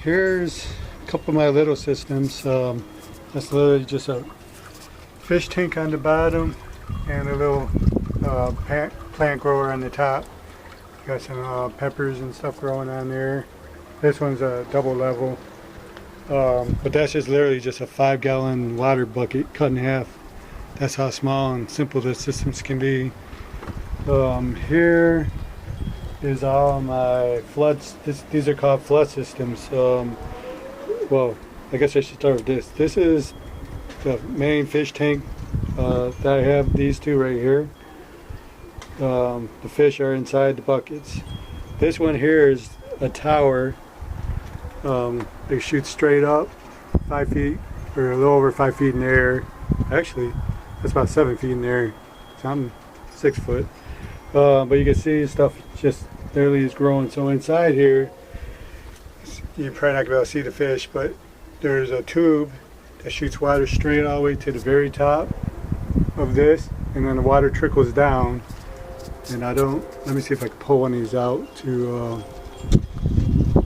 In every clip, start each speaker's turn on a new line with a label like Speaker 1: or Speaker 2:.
Speaker 1: Here's a couple of my little systems. That's literally just a fish tank on the bottom and a little plant grower on the top. Got some peppers and stuff growing on there. This one's a double level, but that's just literally just a 5-gallon water bucket cut in half. That's how small and simple the systems can be. Here is all my floods. These are called flood systems. Well, I guess I should start with this. This is the main fish tank that I have. These two right here. The fish are inside the buckets. This one here is a tower. They shoot straight up 5 feet or a little over 5 feet in the air. Actually, that's about 7 feet in the air. So I'm 6 foot. But you can see stuff just literally is growing. So inside here, you're probably not going to be able to see the fish, but there's a tube that shoots water straight all the way to the very top of this, and then the water trickles down. And let me see if I can pull one of these out to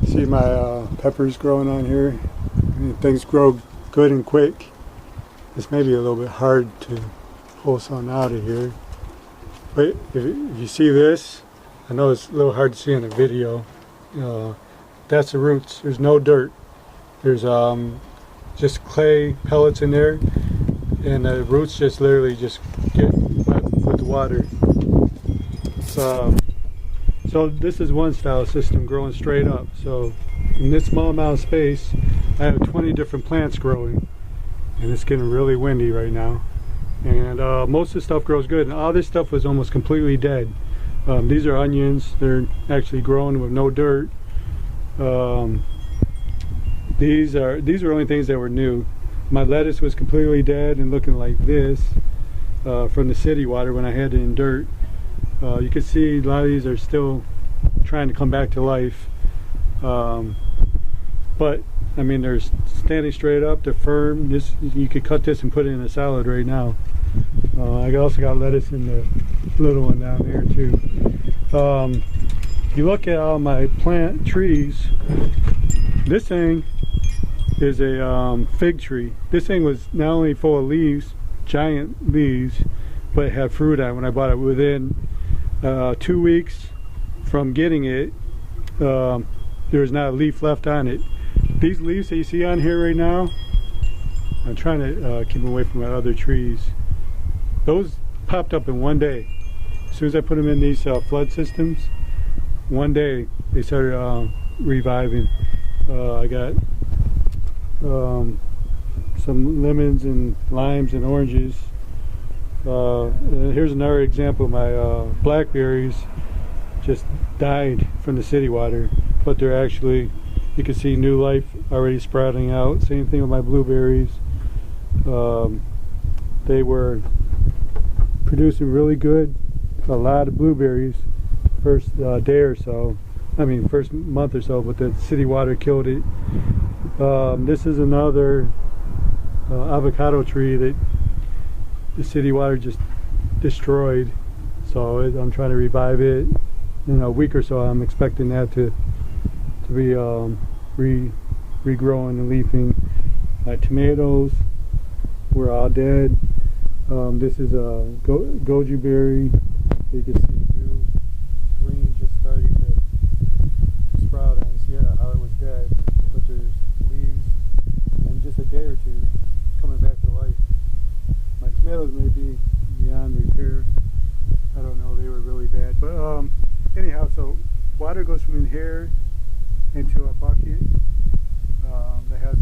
Speaker 1: see my peppers growing on here. And things grow good and quick. This may be a little bit hard to pull something out of here. But if you see this, I know it's a little hard to see in the video. That's the roots. There's no dirt. There's just clay pellets in there, and the roots just literally just get wet with the water. So this is one style system growing straight up. So in this small amount of space, I have 20 different plants growing, and it's getting really windy right now. And most of the stuff grows good, and all this stuff was almost completely dead. These are onions. They're actually growing with no dirt. These are only things that were new. My lettuce was completely dead and looking like this from the city water when I had it in dirt. You can see a lot of these are still trying to come back to life. But I mean, they're standing straight up. They're firm. This, you could cut this and put it in a salad right now. I also got lettuce in the little one down there too. If you look at all my plant trees, this thing is a fig tree. This thing was not only full of leaves, giant leaves, but it had fruit on it when I bought it. Within 2 weeks from getting it, there was not a leaf left on it. These leaves that you see on here right now, I'm trying to keep them away from my other trees. Those popped up in one day. As soon as I put them in these flood systems, one day they started reviving. I got some lemons and limes and oranges. And here's another example of my blackberries. Just died from the city water, but they're actually, you can see new life already sprouting out. Same thing with my blueberries. They were producing really good, a lot of blueberries first day or so. I mean, first month or so, but the city water killed it. This is another avocado tree that the city water just destroyed. So I'm trying to revive it. In a week or so, I'm expecting that to be regrowing and leafing. My tomatoes were all dead. This is a goji berry. You can see new green just starting to sprout on. See how it was dead, but there's leaves, and in just a day or two, it's coming back to life. My tomatoes may be beyond repair. I don't know, they were really bad. But anyhow, so water goes from in here into a bucket that has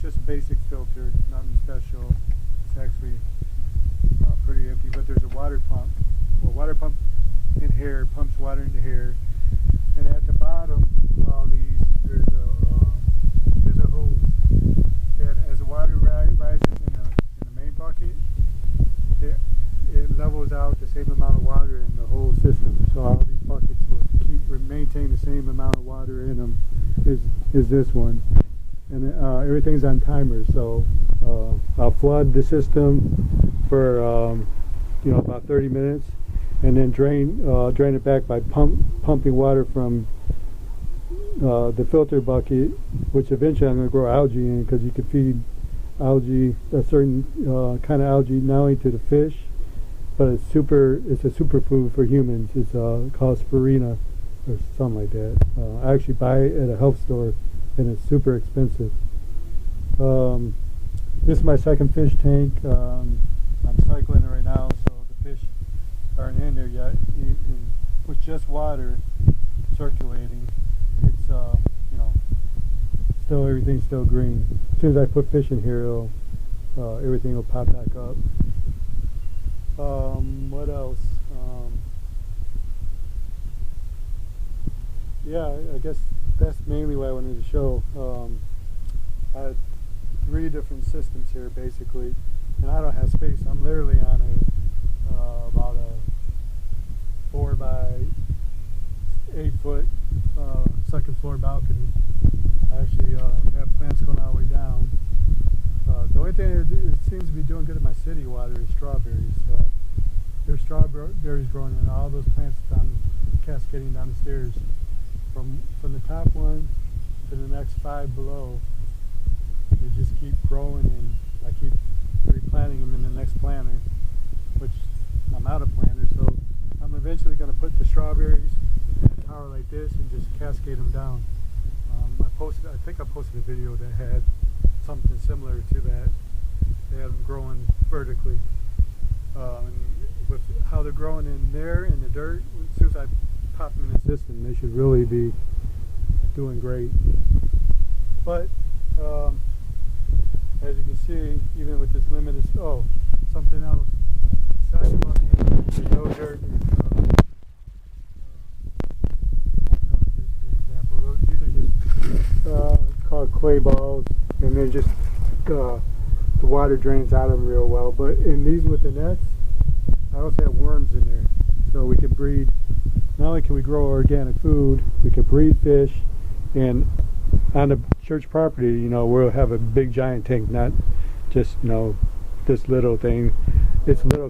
Speaker 1: just a basic filter, nothing special. It's actually pretty empty, but there's a water pump. Well, water pump in here pumps water into here, and at the bottom of all these, there's a hose. And as the water rises in the main bucket, it levels out the same amount of water in the whole system. So all these buckets will maintain the same amount of water in them as this one. And everything's on timer, so I'll flood the system for about 30 minutes, and then drain it back by pumping water from the filter bucket, which eventually I'm going to grow algae in, because you can feed algae, a certain kind of algae, not only to the fish, but it's a superfood for humans. It's called spirina or something like that. I actually buy it at a health store, and it's super expensive. This is my second fish tank. I'm cycling it right now, so the fish aren't in there yet. With just water circulating, it's you know, still everything's still green. As soon as I put fish in here, everything will pop back up. What else? Yeah, I guess that's mainly what I wanted to show. I had 3 different systems here basically, and I don't have space. I'm literally on about a 4 by 8 foot second floor balcony. I actually have plants going all the way down. The only thing it seems to be doing good in my city water is strawberries. There's strawberries growing in all those plants cascading down the stairs. From the top one to the next 5 below, they just keep growing, and I keep replanting them in the next planter, which I'm out of planters, so I'm eventually going to put the strawberries in a tower like this and just cascade them down. I think I posted a video that had something similar to that. They had them growing vertically. And with how they're growing in there in the dirt, as soon as I pop them in the system, they should really be doing great. But as you can see, even with this limited, something else. Side bucket, there's no dirt. These are just called clay balls, and they're just the water drains out of them real well. But in these with the nets, I also have worms in there, so we can breed. Not only can we grow organic food, we can breed fish, and on the church property, you know, we'll have a big giant tank, not just, you know, this little thing. It's little.